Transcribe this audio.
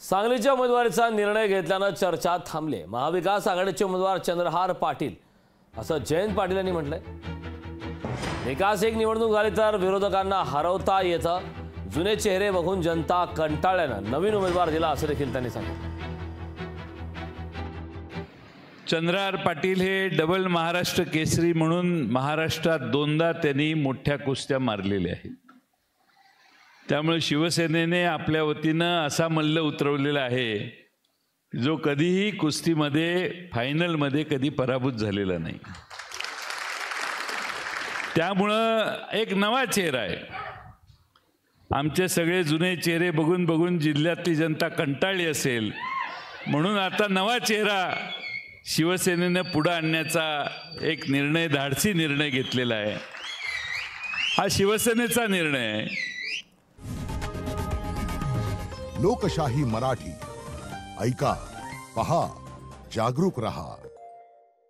सांगलीच्या उमेदवारीचा निर्णय घेतल्यानं चर्चा थांबली। महाविकास आघाडीचे उमेदवार चंद्रहार पाटील असं जयंत पाटील यांनी म्हटलंय। विकास एक निवडणूक आली तर विरोधकांना हरवता येतं, जुने चेहरे बघून जनता कंटाळल्यानं नवीन उमेदवार दिला असं देखील त्यांनी सांगितलं। चंद्रहार पाटील हे डबल महाराष्ट्र केसरी म्हणून महाराष्ट्रात दोनदा त्यांनी मोठ्या कुस्त्या मारलेल्या आहेत। त्यामुळे शिवसेनेने आपल्या वतीनं असा मल्ल उतरवलेला आहे जो कधीही कुस्तीमध्ये फायनलमध्ये कधी पराभूत झालेला नाही। त्यामुळं एक नवा चेहरा आहे। आमचे सगळे जुने चेहरे बघून बघून जिल्ह्यातली जनता कंटाळली असेल, म्हणून आता नवा चेहरा शिवसेनेने पुढे आणण्याचा एक निर्णय, धाडसी निर्णय घेतलेला आहे। हा शिवसेनेचा निर्णय आहे। लोकशाही मराठी ऐका, पहा, जागरूक रहा।